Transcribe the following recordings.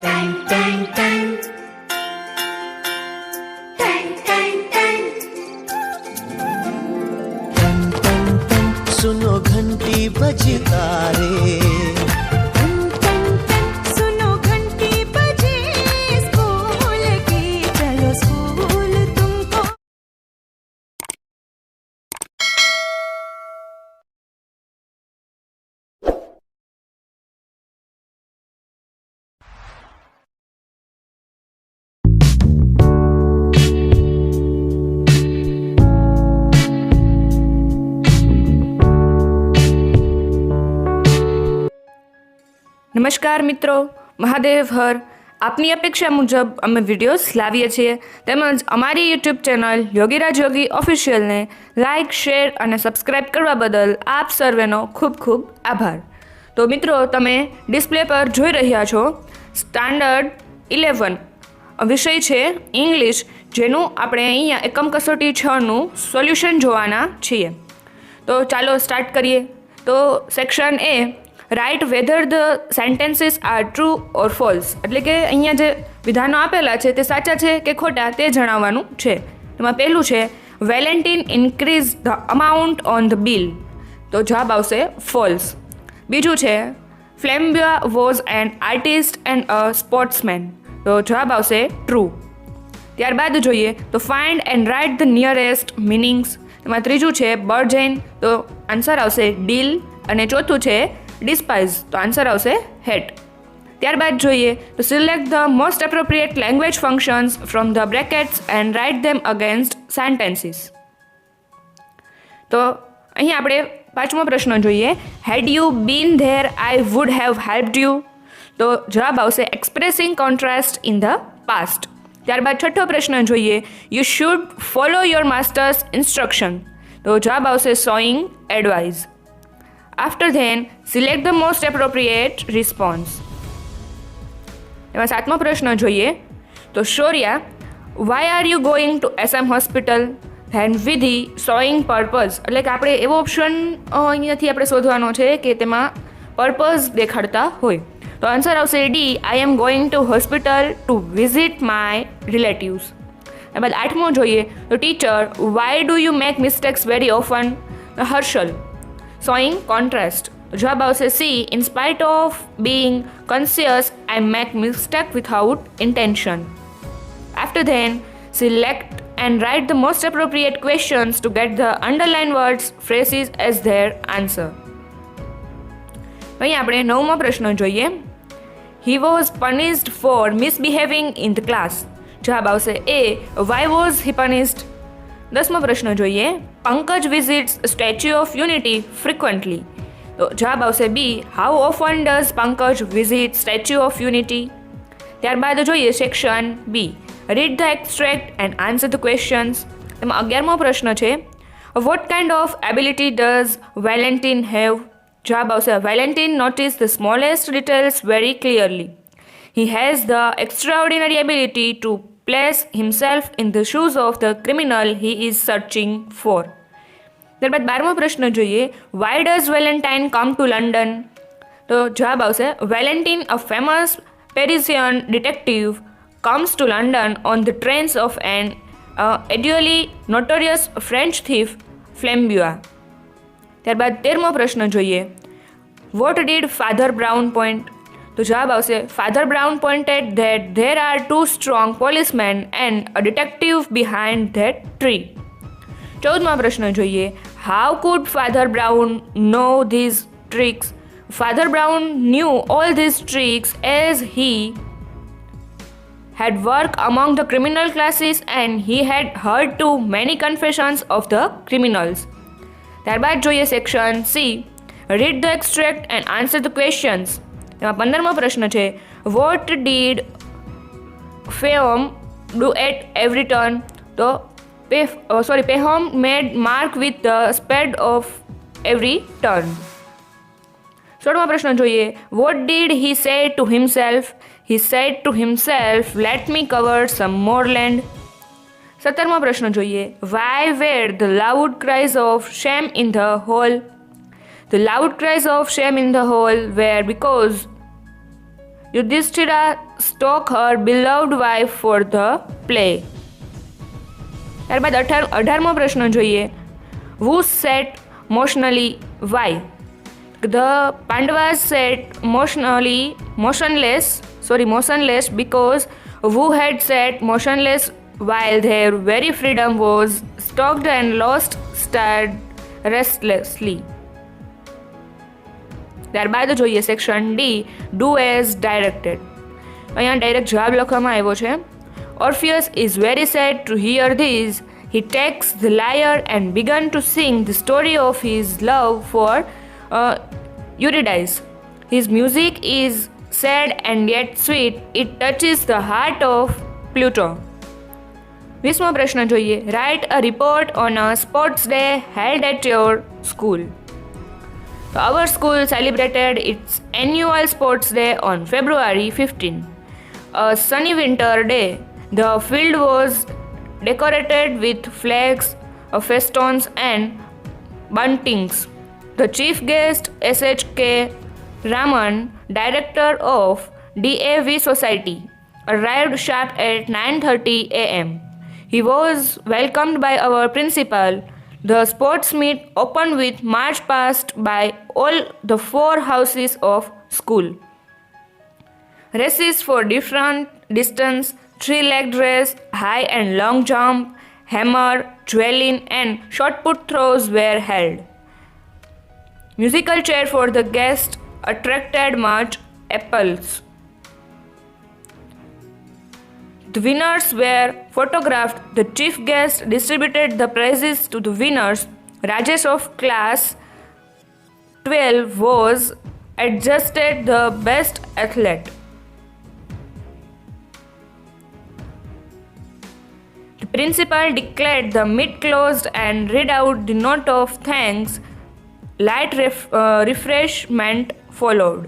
Tang tang tang tang tang tang टन टन टन सुनो घंटी बजता रे सुनो घंटी बजे स्कूल की चलो स्कूल तुमको નમસ્કાર મિત્રો, મહાદેવ હર. આપની અપેક્ષા મુજબ અમે વિડીયોઝ લાવીએ છીએ, તેમજ અમારી યુટ્યુબ ચેનલ યોગીરાજ યોગી ઓફિશિયલને લાઇક, શેર અને સબસ્ક્રાઇબ કરવા બદલ આપ સર્વેનો ખૂબ ખૂબ આભાર. તો મિત્રો, તમે ડિસ્પ્લે પર જોઈ રહ્યા છો સ્ટાન્ડર્ડ 11 વિષય છે ઇંગ્લિશ, જેનું આપણે અહીંયા એકમ કસોટી 6નું સોલ્યુશન જોવાના છીએ. તો ચાલો સ્ટાર્ટ કરીએ. તો section A, write whether the sentences are true or false, એટલે કે અહીંયા જે વિધાનો આપેલા છે તે સાચા છે કે ખોટા તે જણાવવાનું છે. એમાં પહેલું છે Valentine increase the amount on the bill, તો જવાબ આવશે ફોલ્સ. બીજું છે Flambeau was an artist and a sportsman, તો જવાબ આવશે ટ્રુ. ત્યારબાદ જોઈએ તો find and write the nearest meanings, એમાં ત્રીજું છે બર્જેન, તો આન્સર આવશે ડીલ. અને ચોથું છે ડિસ્પાઇઝ, તો આન્સર આવશે હેટ. ત્યારબાદ જોઈએ તો select the most appropriate language functions from the brackets and write them against sentences. તો અહીં આપણે પાંચમો પ્રશ્ન જોઈએ. Had you been there I would have helped you, તો જવાબ આવશે expressing contrast in the past. ત્યારબાદ છઠ્ઠો પ્રશ્ન જોઈએ. You should follow your master's instruction, તો જવાબ આવશે showing advice. After then, select the most appropriate response. એમાં સાતમો પ્રશ્ન જોઈએ તો શૌર્યા, why are you going to SM hospital? Then વિધિ, showing purpose, એટલે કે આપણે એવો ઓપ્શન અહીંયાથી આપણે શોધવાનો છે કે તેમાં પર્પઝ દેખાડતા હોય. તો આન્સર આવશે D, I am going to hospital to visit my relatives. એ બાદ આઠમો જોઈએ તો teacher, why do you make mistakes very often? Harshal, showing contrast, જવાબ આવશે C, in spite of being conscious I make mistake without intention. After then select and write the most appropriate questions to get the underline words phrases as their answer. અહીં આપણે નવમો પ્રશ્ન જોઈએ. He was punished four મિસબિહેવિંગ in the class, જવાબ આવશે A, why was he punished. દસમો પ્રશ્ન જોઈએ. Pankaj visits Statue of Unity frequently, તો જવાબ આવશે B, how often does Pankaj visit Statue of Unity. ત્યારબાદ જોઈએ section B, read the extract and answer the questions. એમાં 11મો પ્રશ્ન છે. What kind of ability does Valentine have? જવાબ આવશે Valentine notice the smallest details very clearly. He has the extraordinary ability to place himself in the shoes of the criminal he is searching for. ત્યારબાદ 12મો પ્રશ્ન જોઈએ. Why does Valentine come to London? તો જવાબ આવશે Valentine, a famous Parisian detective, comes to London on the trains of an dually notorious French thief, Flamboyant. ત્યારબાદ 13મો પ્રશ્ન જોઈએ. What did Father Brown point? તો જવાબ આવશે Father Brown pointed that there are two strong policemen and a detective behind that tree. 14મો પ્રશ્ન જોઈએ. How could Father Brown know these tricks? Father Brown knew all these tricks as he had worked among the criminal classes and he had heard too many confessions of the criminals. ત્યારબાદ જોઈએ section C, read the extract and answer the questions. એમાં 15મો પ્રશ્ન છે. What did Pahom do at every turn? તો Pahom made mark with the spade of every turn. 16મો પ્રશ્ન જોઈએ. What did he say to himself? He said to himself let me cover some more land. 17મો પ્રશ્ન જોઈએ. Why were the loud cries of shame in the hall? The loud cries of shame in the hall were because Yudhishthira took her beloved wife for the play. ત્યારબાદ 18મો પ્રશ્ન જોઈએ. Who sat motionally? Why? The Pandavas sat motionless because who had sat motionless while their very freedom was stalked and lost stared restlessly. ત્યારબાદ જોઈએ section D, do as directed. અહીંયા direct જવાબ લખવામાં આવ્યો છે. Orpheus is very sad to hear this. He takes the lyre and began to sing the story of his love for Eurydice. His music is sad and yet sweet. It touches the heart of Pluto. 20મો પ્રશ્ન જોઈએ. Write a report on a sports day held at your school. So our school celebrated its annual sports day on February 15. A sunny winter day. The field was decorated with flags, festoons and buntings. The chief guest, S.H.K. Raman, director of DAV Society, arrived sharp at 9:30 a.m. He was welcomed by our principal. The sports meet opened with march past by all the 4 houses of school. Races for different distance, 3-legged race, high and long jump, hammer, javelin and shot put throws were held. Musical chair for the guests attracted much applause. The winners were photographed. The chief guest distributed the prizes to the winners. Rajesh of class 12 was adjudged the best athlete. The principal declared the meet closed and read out the note of thanks. Light refreshment followed.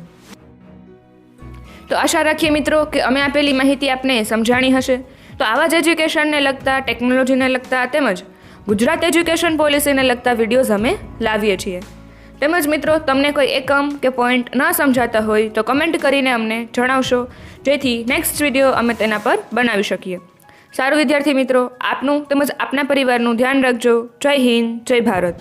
તો આશા રાખીએ મિત્રો કે અમે આપેલી માહિતી આપને સમજાણી હશે. તો આવા જ એજ્યુકેશનને લગતા, ટેકનોલોજીને લગતા તેમજ ગુજરાત એજ્યુકેશન પોલિસીને લગતા વિડીયોઝ અમે લાવીએ છીએ. તેમજ મિત્રો તમને કોઈ એકમ કે પોઈન્ટ ન સમજાતા હોય તો કમેન્ટ કરીને અમને જણાવશો, જેથી નેક્સ્ટ વિડીયો અમે તેના પર બનાવી શકીએ. સારું વિદ્યાર્થી મિત્રો, આપનું તેમજ આપના પરિવારનું ધ્યાન રાખજો. જય હિન્દ, જય ભારત.